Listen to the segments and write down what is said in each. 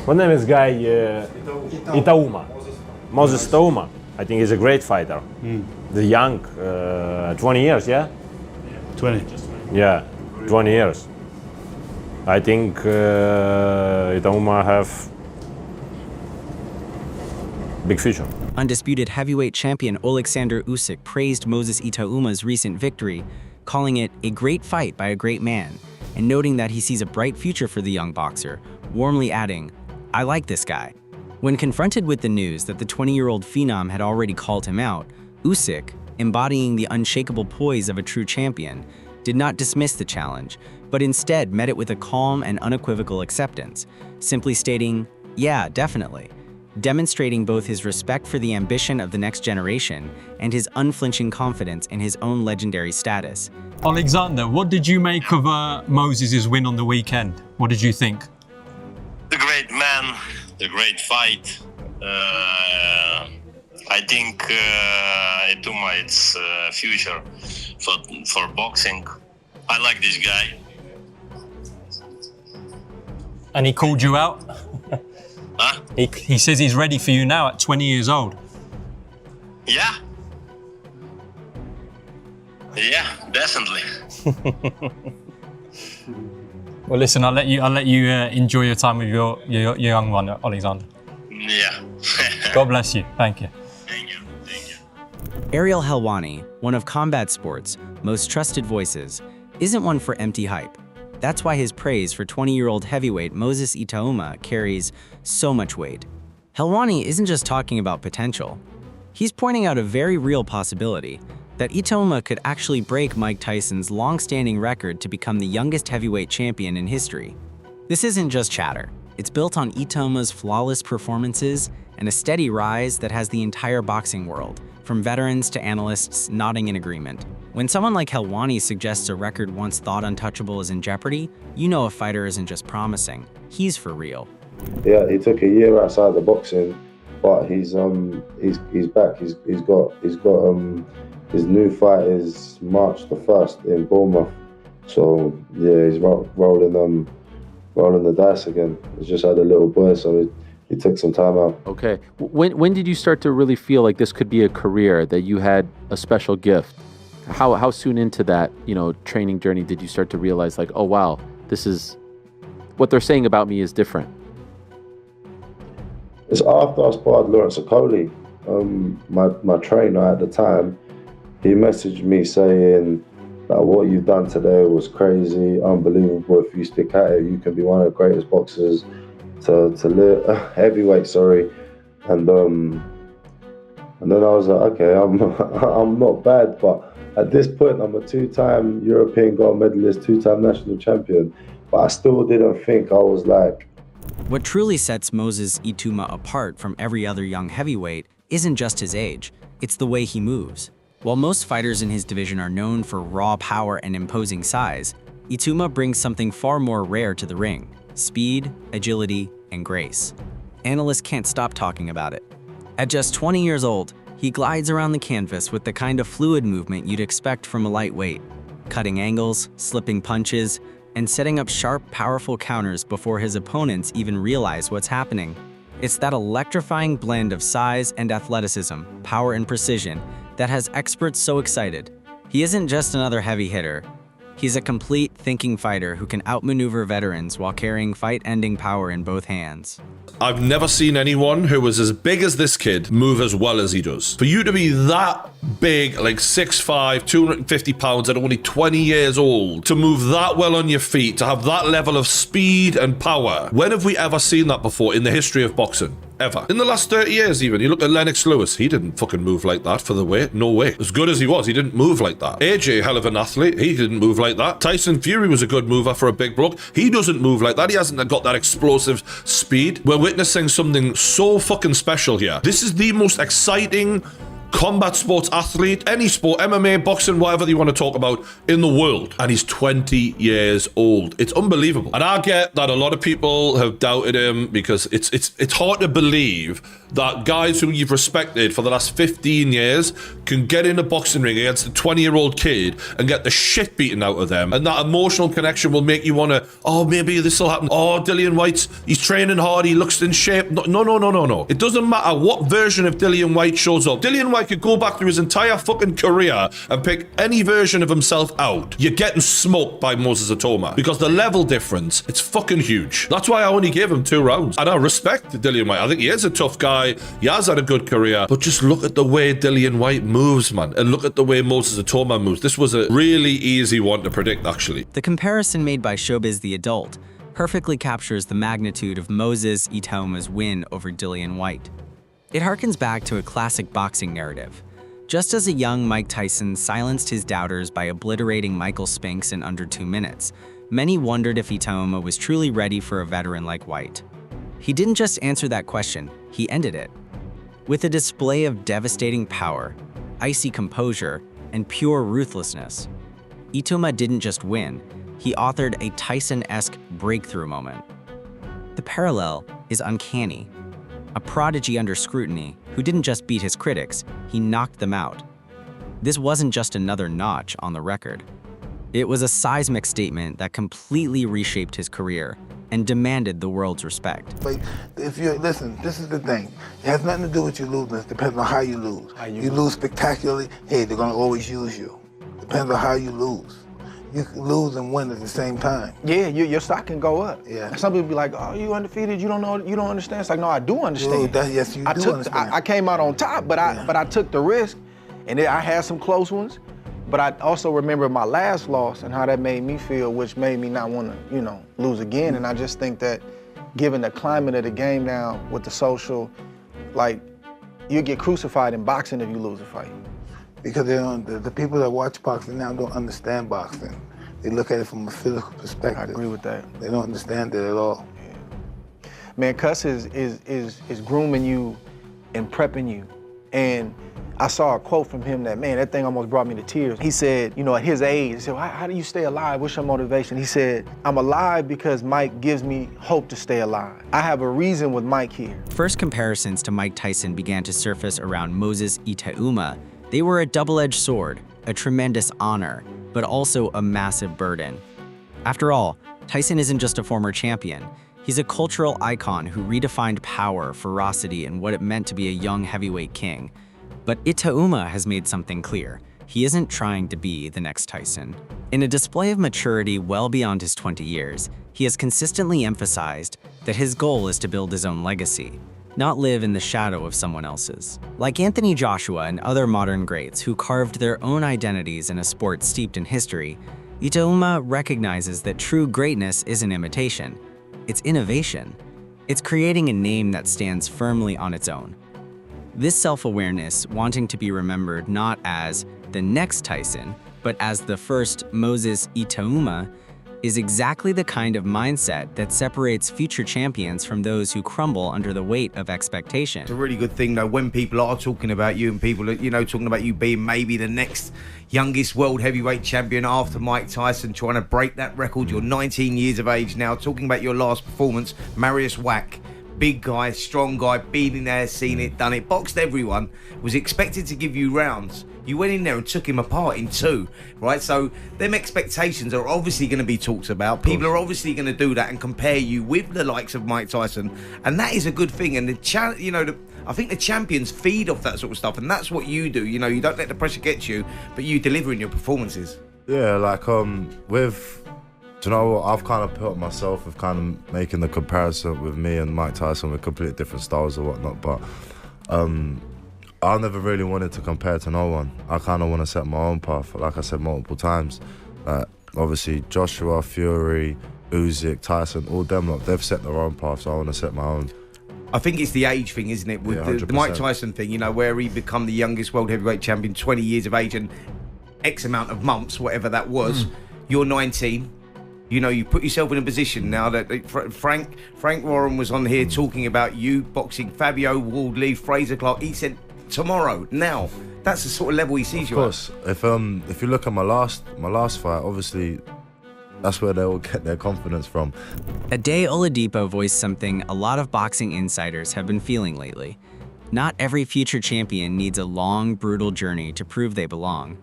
What name is guy? Itauma. Moses Itauma. I think he's a great fighter. The young, 20 years, yeah? 20. Yeah, 20 years. I think Itauma have big future. Undisputed heavyweight champion Alexander Usyk praised Moses Itauma's recent victory, calling it a great fight by a great man, and noting that he sees a bright future for the young boxer, warmly adding, "I like this guy." When confronted with the news that the 20-year-old phenom had already called him out, Usyk, embodying the unshakable poise of a true champion, did not dismiss the challenge, but instead met it with a calm and unequivocal acceptance, simply stating, "Yeah, definitely," demonstrating both his respect for the ambition of the next generation and his unflinching confidence in his own legendary status. Alexander, what did you make of Moses' win on the weekend? What did you think? The great man, the great fight. I think Itauma, it's future for boxing. I like this guy. And he called you out? Huh? He says he's ready for you now at 20 years old. Yeah. Yeah, definitely. Well, listen, I'll let you enjoy your time with your young one, Alexander. Yeah. God bless you. Thank you. Thank you. Thank you. Ariel Helwani, one of combat sports' most trusted voices, isn't one for empty hype. That's why his praise for 20-year-old heavyweight Moses Itauma carries so much weight. Helwani isn't just talking about potential. He's pointing out a very real possibility that Itauma could actually break Mike Tyson's long-standing record to become the youngest heavyweight champion in history. This isn't just chatter. It's built on Itauma's flawless performances and a steady rise that has the entire boxing world, from veterans to analysts, nodding in agreement. When someone like Helwani suggests a record once thought untouchable is in jeopardy, you know a fighter isn't just promising, he's for real. Yeah, he took a year outside the boxing, but he's back. He's got his new fight is March the 1st in Bournemouth. So yeah, he's rolling the dice again. He's just had a little boy, so he took some time out. Okay. When did you start to really feel like this could be a career, that you had a special gift? How soon into that, training journey did you start to realize, like, oh wow, this is what they're saying about me is different? It's after I sparred Lawrence Okoli, my trainer at the time. He messaged me saying that what you've done today was crazy, unbelievable. If you stick at it, you can be one of the greatest boxers to live, heavyweight, sorry. And then I was like, okay, I'm not bad, but at this point, I'm a 2-time European gold medalist, 2-time national champion, but I still didn't think I was like... What truly sets Moses Itauma apart from every other young heavyweight isn't just his age, it's the way he moves. While most fighters in his division are known for raw power and imposing size, Itauma brings something far more rare to the ring: speed, agility, and grace. Analysts can't stop talking about it. At just 20 years old, he glides around the canvas with the kind of fluid movement you'd expect from a lightweight, cutting angles, slipping punches, and setting up sharp, powerful counters before his opponents even realize what's happening. It's that electrifying blend of size and athleticism, power and precision, that has experts so excited. He isn't just another heavy hitter. He's a complete, thinking fighter who can outmaneuver veterans while carrying fight-ending power in both hands. I've never seen anyone who was as big as this kid move as well as he does. For you to be that big, like 6'5", 250 pounds at only 20 years old, to move that well on your feet, to have that level of speed and power, when have we ever seen that before in the history of boxing? Ever. In the last 30 years even. You look at Lennox Lewis, he didn't fucking move like that for the weight. No way. As good as he was, he didn't move like that. AJ, hell of an athlete, he didn't move like that. Tyson Fury was a good mover for a big bloke. He doesn't move like that. He hasn't got that explosive speed. We're witnessing something so fucking special here. This is the most exciting combat sports athlete, any sport, MMA, boxing, whatever you want to talk about in the world. And he's 20 years old. It's unbelievable. And I get that a lot of people have doubted him because it's hard to believe that guys who you've respected for the last 15 years can get in a boxing ring against a 20-year-old kid and get the shit beaten out of them. And that emotional connection will make you want to, oh, maybe this will happen. Oh, Dillian White's, he's training hard, he looks in shape. No. It doesn't matter what version of Dillian White shows up. Dillian White could go back through his entire fucking career and pick any version of himself out. You're getting smoked by Moses Itauma because the level difference, it's fucking huge. That's why I only gave him 2 rounds. And I respect Dillian White. I think he is a tough guy. He has had a good career. But just look at the way Dillian White moves, man. And look at the way Moses Itauma moves. This was a really easy one to predict, actually. The comparison made by Showbiz the Adult perfectly captures the magnitude of Moses Itauma's win over Dillian White. It harkens back to a classic boxing narrative. Just as a young Mike Tyson silenced his doubters by obliterating Michael Spinks in under 2 minutes, many wondered if Itauma was truly ready for a veteran like White. He didn't just answer that question, he ended it. With a display of devastating power, icy composure, and pure ruthlessness, Itauma didn't just win, he authored a Tyson-esque breakthrough moment. The parallel is uncanny. A prodigy under scrutiny who didn't just beat his critics, he knocked them out. This wasn't just another notch on the record. It was a seismic statement that completely reshaped his career and demanded the world's respect. But if you listen, this is the thing. It has nothing to do with you losing. It depends on how you lose. You lose spectacularly, hey, they're gonna always use you. Depends on how you lose. You can lose and win at the same time. Yeah, your stock can go up. Yeah. And some people be like, oh, you undefeated, you don't know, you don't understand. It's like, no, I do understand. Yes, you do understand. I came out on top, but I took the risk, and I had some close ones. But I also remember my last loss and how that made me feel, which made me not want to, lose again. And I just think that given the climate of the game now with the social, like, you get crucified in boxing if you lose a fight. Because the people that watch boxing now don't understand boxing. They look at it from a physical perspective. I agree with that. They don't understand it at all. Yeah. Man, Cuss is grooming you and prepping you. And I saw a quote from him that thing almost brought me to tears. He said, at his age, he said, how do you stay alive? What's your motivation? He said, I'm alive because Mike gives me hope to stay alive. I have a reason with Mike here. First comparisons to Mike Tyson began to surface around Moses Itauma. They were a double-edged sword, a tremendous honor, but also a massive burden. After all, Tyson isn't just a former champion. He's a cultural icon who redefined power, ferocity, and what it meant to be a young heavyweight king. But Itauma has made something clear. He isn't trying to be the next Tyson. In a display of maturity well beyond his 20 years, he has consistently emphasized that his goal is to build his own legacy, not live in the shadow of someone else's. Like Anthony Joshua and other modern greats who carved their own identities in a sport steeped in history, Itauma recognizes that true greatness isn't imitation, it's innovation. It's creating a name that stands firmly on its own. This self-awareness, wanting to be remembered not as the next Tyson, but as the first Moses Itauma, is exactly the kind of mindset that separates future champions from those who crumble under the weight of expectation. It's a really good thing, though, when people are talking about you and people are, talking about you being maybe the next youngest world heavyweight champion after Mike Tyson, trying to break that record. You're 19 years of age now, talking about your last performance, Marius Wack. Big guy, strong guy, been in there, seen it, done it, boxed everyone, was expected to give you rounds. You went in there and took him apart in 2, right? So them expectations are obviously going to be talked about. People are obviously going to do that and compare you with the likes of Mike Tyson, and that is a good thing. And I think the champions feed off that sort of stuff, and that's what you do. You don't let the pressure get you, but you deliver in your performances. Yeah, do you know what? I've kind of put myself with kind of making the comparison with me and Mike Tyson with completely different styles or whatnot, but I never really wanted to compare to no one. I kind of want to set my own path, like I said multiple times. Obviously, Joshua, Fury, Usyk, Tyson, all them, they've set their own path, so I want to set my own. I think it's the age thing, isn't it? With the Mike Tyson thing, where he become the youngest world heavyweight champion, 20 years of age and X amount of months, whatever that was. You're 19. You put yourself in a position now that Frank Warren was on here talking about you boxing Fabio Wardley, Fraser Clark. He said tomorrow, now. That's the sort of level he sees you Of course, if you look at my last fight, obviously that's where they all get their confidence from. Ade Oladipo voiced something a lot of boxing insiders have been feeling lately. Not every future champion needs a long, brutal journey to prove they belong.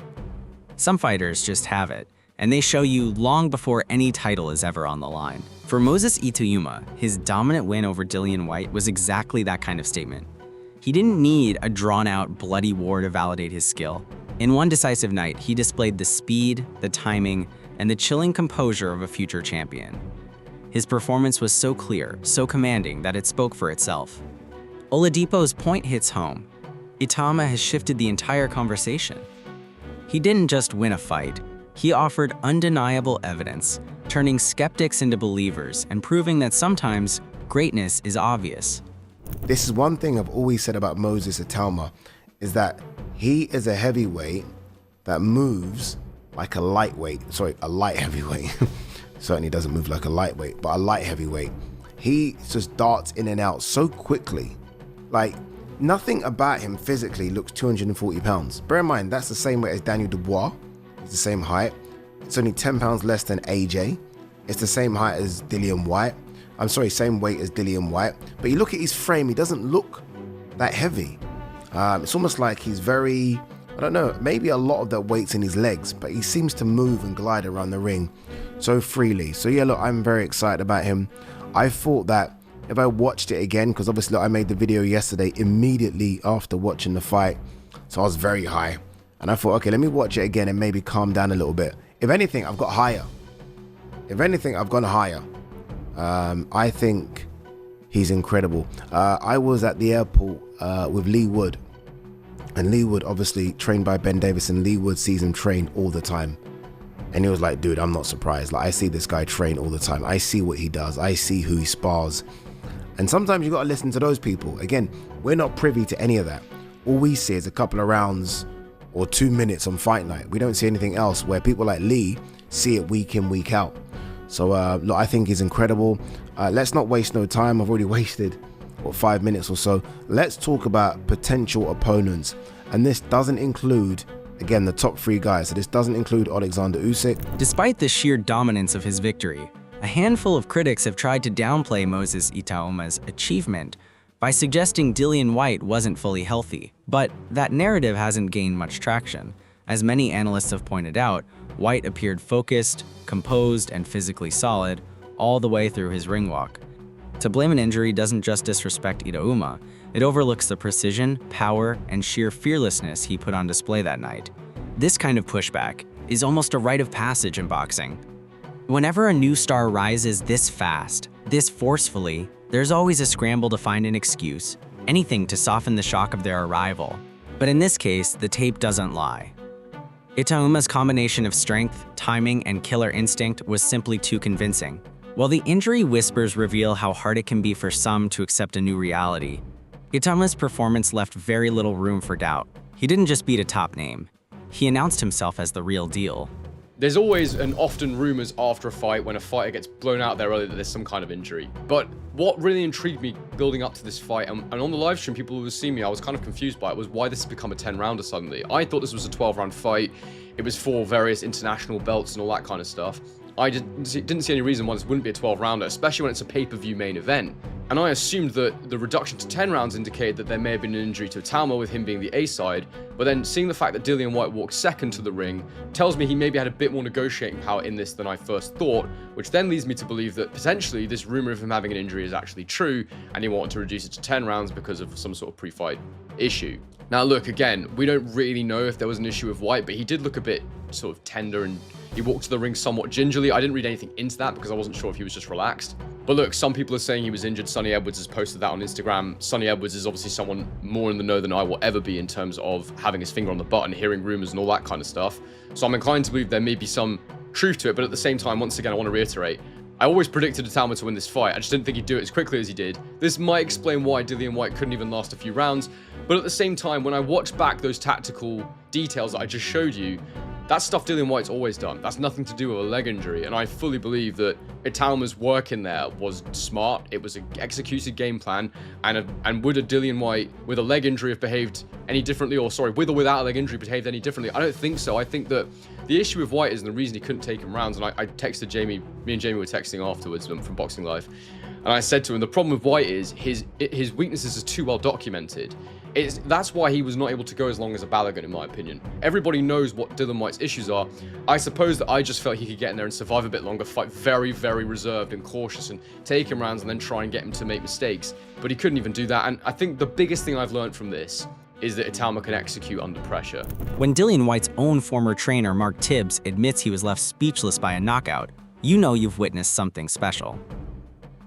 Some fighters just have it, and they show you long before any title is ever on the line. For Moses Itauma, his dominant win over Dillian Whyte was exactly that kind of statement. He didn't need a drawn-out, bloody war to validate his skill. In one decisive night, he displayed the speed, the timing, and the chilling composure of a future champion. His performance was so clear, so commanding that it spoke for itself. Oladipo's point hits home. Itauma has shifted the entire conversation. He didn't just win a fight, he offered undeniable evidence, turning skeptics into believers and proving that sometimes greatness is obvious. This is one thing I've always said about Moses Itauma, is that he is a heavyweight that moves like a light heavyweight. Certainly doesn't move like a lightweight, but a light heavyweight. He just darts in and out so quickly. Like, nothing about him physically looks 240 pounds. Bear in mind, that's the same weight as Daniel Dubois. He's the same height. It's only 10 pounds less than AJ. It's the same height as Dillian Whyte. I'm sorry, same weight as Dillian Whyte. But you look at his frame, he doesn't look that heavy. It's almost like he's very, I don't know, maybe a lot of that weight's in his legs, but he seems to move and glide around the ring so freely. So yeah, look, I'm very excited about him. I thought that if I watched it again, because obviously look, I made the video yesterday immediately after watching the fight, so I was very high. And I thought, okay, let me watch it again and maybe calm down a little bit. If anything, I've got higher. If anything, I've gone higher. I think he's incredible. I was at the airport with Lee Wood. And Lee Wood, obviously trained by Ben Davison. Lee Wood sees him train all the time. And he was like, dude, I'm not surprised. Like, I see this guy train all the time. I see what he does. I see who he spars. And sometimes you got to listen to those people. Again, we're not privy to any of that. All we see is a couple of rounds or 2 minutes on fight night. We don't see anything else, where people like Lee see it week in, week out. So look, I think he's incredible. Let's not waste no time. I've already wasted 5 minutes or so. Let's talk about potential opponents. And this doesn't include, again, the top 3 guys. So this doesn't include Alexander Usyk. Despite the sheer dominance of his victory, a handful of critics have tried to downplay Moses Itauma's achievement by suggesting Dillian Whyte wasn't fully healthy. But that narrative hasn't gained much traction. As many analysts have pointed out, Whyte appeared focused, composed, and physically solid all the way through his ring walk. To blame an injury doesn't just disrespect Itauma, it overlooks the precision, power, and sheer fearlessness he put on display that night. This kind of pushback is almost a rite of passage in boxing. Whenever a new star rises this fast, this forcefully, there's always a scramble to find an excuse, anything to soften the shock of their arrival. But in this case, the tape doesn't lie. Itauma's combination of strength, timing, and killer instinct was simply too convincing. While the injury whispers reveal how hard it can be for some to accept a new reality, Itauma's performance left very little room for doubt. He didn't just beat a top name. He announced himself as the real deal. There's always and often rumors after a fight when a fighter gets blown out there early that there's some kind of injury. But what really intrigued me building up to this fight, and on the live stream, people who were seeing me, I was kind of confused by it, was why this has become a 10-rounder suddenly. I thought this was a 12-round fight. It was for various international belts and all that kind of stuff. I didn't see any reason why this wouldn't be a 12-rounder, especially when it's a pay-per-view main event. And I assumed that the reduction to 10 rounds indicated that there may have been an injury to Itauma with him being the A side, but then seeing the fact that Dillian Whyte walked second to the ring tells me he maybe had a bit more negotiating power in this than I first thought, which then leads me to believe that potentially this rumor of him having an injury is actually true, and he wanted to reduce it to 10 rounds because of some sort of pre-fight issue. Now look, again, we don't really know if there was an issue with Whyte, but he did look a bit sort of tender and he walked to the ring somewhat gingerly. I didn't read anything into that because I wasn't sure if he was just relaxed. But look, some people are saying he was injured. Sonny Edwards has posted that on Instagram. Sonny Edwards is obviously someone more in the know than I will ever be in terms of having his finger on the button, hearing rumors and all that kind of stuff. So I'm inclined to believe there may be some truth to it, but at the same time, once again, I want to reiterate, I always predicted Itauma to win this fight. I just didn't think he'd do it as quickly as he did. This might explain why Dillian Whyte couldn't even last a few rounds, but at the same time, when I watched back those tactical details that I just showed you, That's stuff Dillian Whyte's always done. That's nothing to do with a leg injury. And I fully believe that Itauma's work in there was smart. It was an executed game plan. And would a Dillian Whyte with a leg injury have behaved any differently? Or sorry, with or without a leg injury behaved any differently? I don't think so. I think that the issue with Whyte is, and the reason he couldn't take him rounds, and I texted Jamie, me and Jamie were texting afterwards from Boxing Live, and I said to him, the problem with Whyte is his weaknesses are too well documented. That's why he was not able to go as long as a Balogun, in my opinion. Everybody knows what Dillian Whyte's issues are. I suppose that I just felt he could get in there and survive a bit longer, fight very, very reserved and cautious, and take him rounds and then try and get him to make mistakes. But he couldn't even do that. And I think the biggest thing I've learned from this is that Itauma can execute under pressure. When Dillian Whyte's own former trainer, Mark Tibbs, admits he was left speechless by a knockout, you know you've witnessed something special.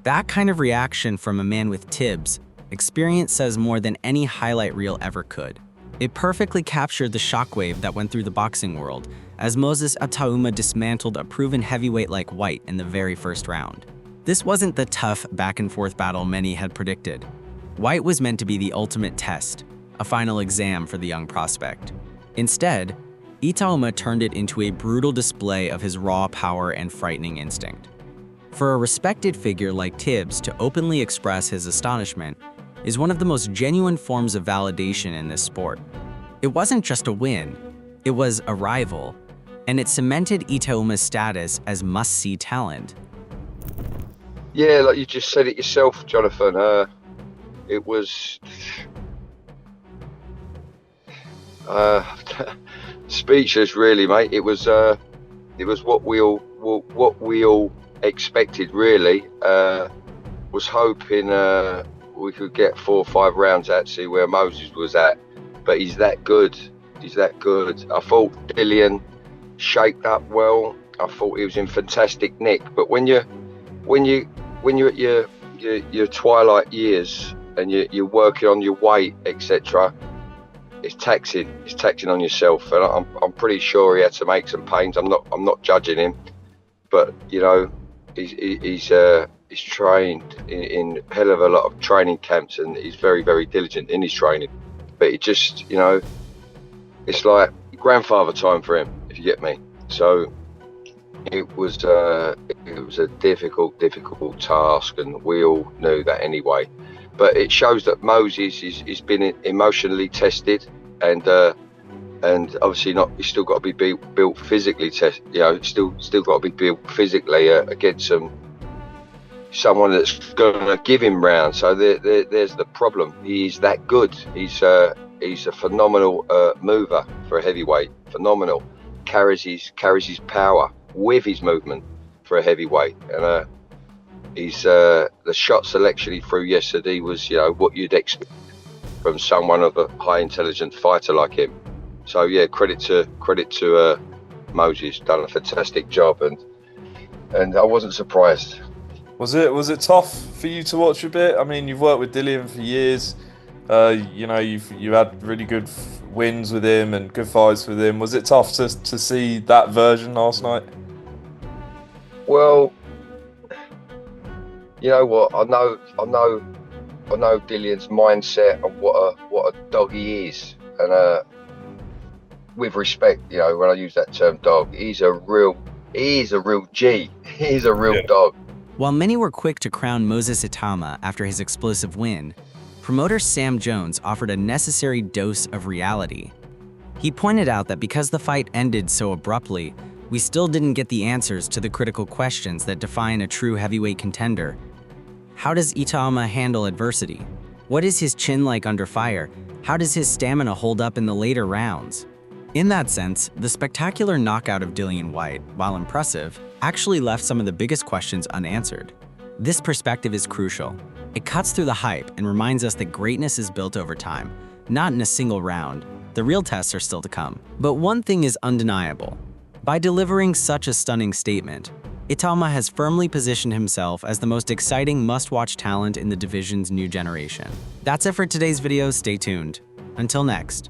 That kind of reaction from a man with Tibbs' experience says more than any highlight reel ever could. It perfectly captured the shockwave that went through the boxing world as Moses Itauma dismantled a proven heavyweight like Whyte in the very first round. This wasn't the tough back-and-forth battle many had predicted. Whyte was meant to be the ultimate test, a final exam for the young prospect. Instead, Itauma turned it into a brutal display of his raw power and frightening instinct. For a respected figure like Tibbs to openly express his astonishment is one of the most genuine forms of validation in this sport. It wasn't just a win, it was a rival, and it cemented Itauma's status as must-see talent. Yeah, like you just said it yourself, Jonathan. It was speechless, really, mate. It was what we all expected, really. Was hoping we could get 4 or 5 rounds out to see where Moses was at, but he's that good. He's that good. I thought Dillian shaped up well. I thought he was in fantastic nick. But when you're at your twilight years and you're working on your weight, etc., it's taxing. It's taxing on yourself. And I'm pretty sure he had to make some pains. I'm not judging him, but you know, he's trained in a hell of a lot of training camps, and he's very, very diligent in his training. But it just, you know, it's like grandfather time for him, if you get me. So it was a difficult task, and we all knew that anyway. But it shows that Moses is been emotionally tested, and obviously not. He's still got to be built physically. You know, still got to be built physically against someone that's going to give him rounds. So there's the problem. He's that good. He's a phenomenal mover for a heavyweight. Phenomenal. Carries his power with his movement for a heavyweight. And the shot selection he threw yesterday was, you know, what you'd expect from someone of a high intelligent fighter like him. So yeah, credit to Moses, done a fantastic job, and I wasn't surprised. Was it tough for you to watch a bit? I mean, you've worked with Dillian for years. You know, you've had really good wins with him and good fights with him. Was it tough to see that version last night? Well, you know what? I know Dillian's mindset and what a dog he is, and with respect, you know, when I use that term dog, he's a real G. He's a real dog. While many were quick to crown Moses Itauma after his explosive win, promoter Sam Jones offered a necessary dose of reality. He pointed out that because the fight ended so abruptly, we still didn't get the answers to the critical questions that define a true heavyweight contender. How does Itauma handle adversity? What is his chin like under fire? How does his stamina hold up in the later rounds? In that sense, the spectacular knockout of Dillian Whyte, while impressive, actually left some of the biggest questions unanswered. This perspective is crucial. It cuts through the hype and reminds us that greatness is built over time, not in a single round. The real tests are still to come. But one thing is undeniable. By delivering such a stunning statement, Itauma has firmly positioned himself as the most exciting must-watch talent in the division's new generation. That's it for today's video. Stay tuned. Until next.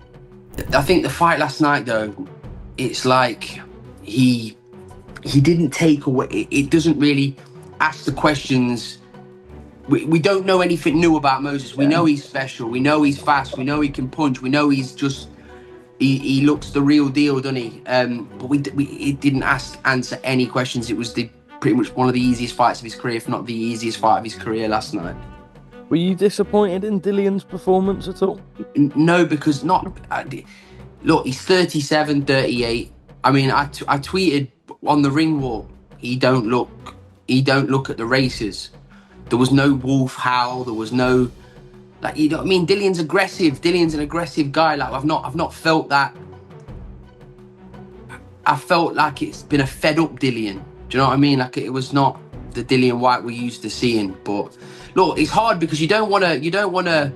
I think the fight last night, though, it's like he didn't take away. It doesn't really ask the questions. We don't know anything new about Moses. We know he's special. We know he's fast. We know he can punch. We know he's just he looks the real deal, doesn't he? But he didn't answer any questions. It was pretty much one of the easiest fights of his career, if not the easiest fight of his career last night. Were you disappointed in Dillian's performance at all? No, because look, he's 37, 38. I mean, I tweeted on the ring walk, he don't look at the races. There was no wolf howl. There was no, like, you know what I mean? Dillian's aggressive. Dillian's an aggressive guy. Like, I've not felt that. I felt like it's been a fed up Dillian. Do you know what I mean? Like, it was not the Dillian White we're used to seeing. But look, it's hard because you don't want to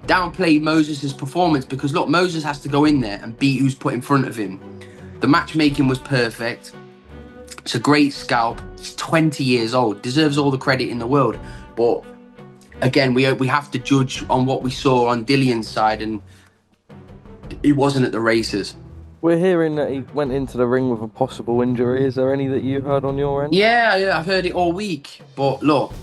downplay Moses' performance, because look, Moses has to go in there and beat who's put in front of him. The matchmaking was perfect. It's a great scalp. He's 20 years old, deserves all the credit in the world. But again, we have to judge on what we saw on Dillian's side, and he wasn't at the races. We're hearing that he went into the ring with a possible injury. Is there any that you heard on your end? Yeah, I've heard it all week. But look,